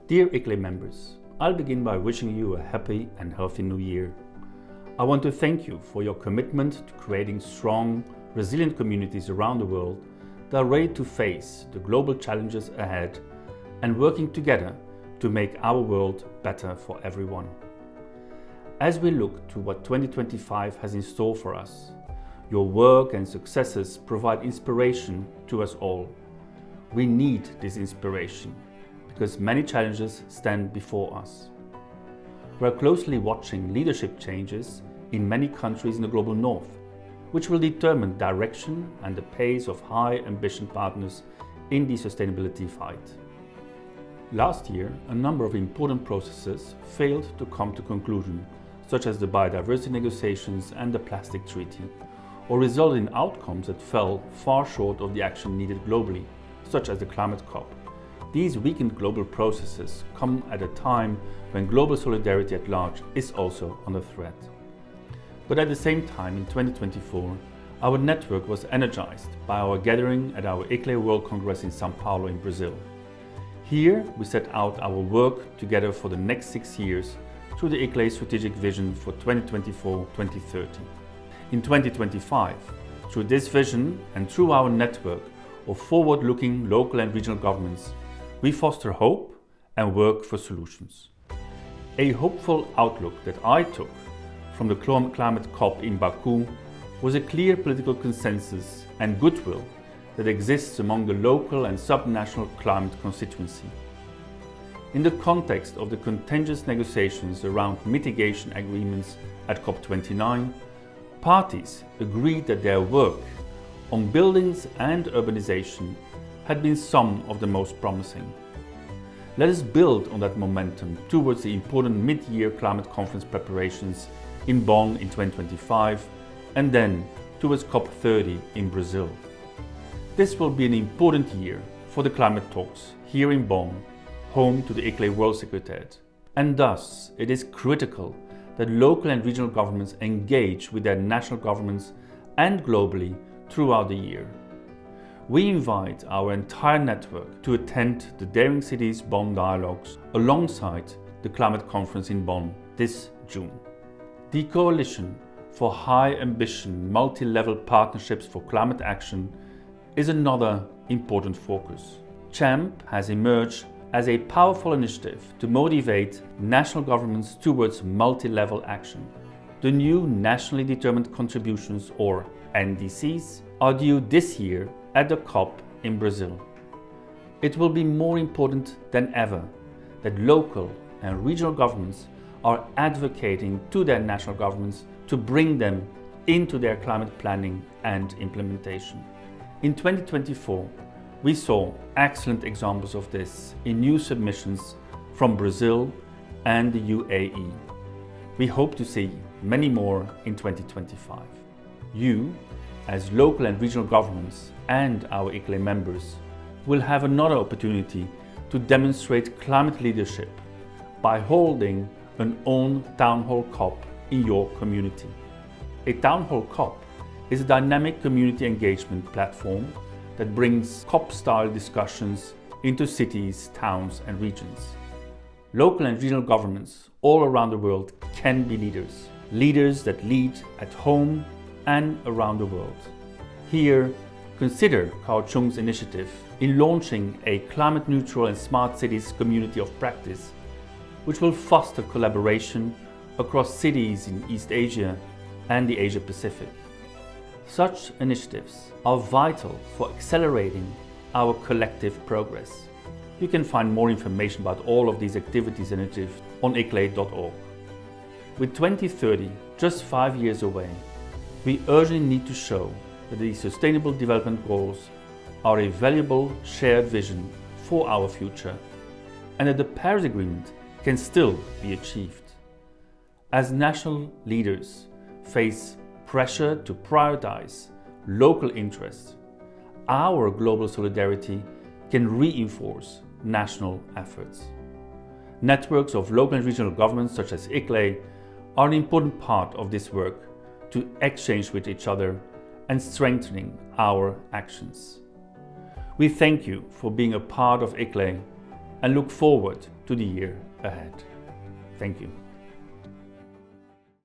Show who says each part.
Speaker 1: Dear ICLEI members, I'll begin by wishing you a happy and healthy new year. I want to thank you for your commitment to creating strong, resilient communities around the world that are ready to face the global challenges ahead and working together to make our world better for everyone. As we look to what 2025 has in store for us, your work and successes provide inspiration to us all. We need this inspiration because many challenges stand before us. We are closely watching leadership changes in many countries in the global north, which will determine direction and the pace of high ambition partners in the sustainability fight. Last year, a number of important processes failed to come to conclusion, such as the biodiversity negotiations and the plastic treaty, or resulted in outcomes that fell far short of the action needed globally, such as the climate COP. These weakened global processes come at a time when global solidarity at large is also under threat. But at the same time, in 2024, our network was energized by our gathering at our ICLEI World Congress in São Paulo in Brazil. Here, we set out our work together for the next 6 years through the ICLEI Strategic Vision for 2024-2030. In 2025, through this vision and through our network of forward-looking local and regional governments, we foster hope and work for solutions. A hopeful outlook that I took from the climate COP in Baku was a clear political consensus and goodwill that exists among the local and subnational climate constituency. In the context of the contentious negotiations around mitigation agreements at COP29, parties agreed that their work on buildings and urbanization had been some of the most promising. Let us build on that momentum towards the important mid-year climate conference preparations in Bonn in 2025 and then towards COP30 in Brazil. This will be an important year for the climate talks here in Bonn, home to the ICLEI World Secretariat, and thus it is critical that local and regional governments engage with their national governments and globally throughout the year. We invite our entire network to attend the Daring Cities Bonn Dialogues alongside the Climate Conference in Bonn this June. The Coalition for High Ambition Multi-Level Partnerships for Climate Action is another important focus. CHAMP has emerged as a powerful initiative to motivate national governments towards multi-level action. The new Nationally Determined Contributions, or NDCs, are due this year at the COP in Brazil. It will be more important than ever that local and regional governments are advocating to their national governments to bring them into their climate planning and implementation. In 2024, we saw excellent examples of this in new submissions from Brazil and the UAE. We hope to see many more in 2025. You, as local and regional governments and our ICLEI members, will have another opportunity to demonstrate climate leadership by holding an own Town Hall COP in your community. A Town Hall COP is a dynamic community engagement platform that brings COP-style discussions into cities, towns and regions. Local and regional governments all around the world can be leaders that lead at home and around the world. Here, consider Cao Chung's initiative in launching a climate-neutral and smart cities community of practice, which will foster collaboration across cities in East Asia and the Asia Pacific. Such initiatives are vital for accelerating our collective progress. You can find more information about all of these activities and initiatives on ICLEI.org. With 2030 just 5 years away, we urgently need to show that the Sustainable Development Goals are a valuable shared vision for our future and that the Paris Agreement can still be achieved. As national leaders face pressure to prioritize local interests, our global solidarity can reinforce national efforts. Networks of local and regional governments such as ICLEI are an important part of this work to exchange with each other and strengthening our actions. We thank you for being a part of ICLEI and look forward to the year ahead. Thank you.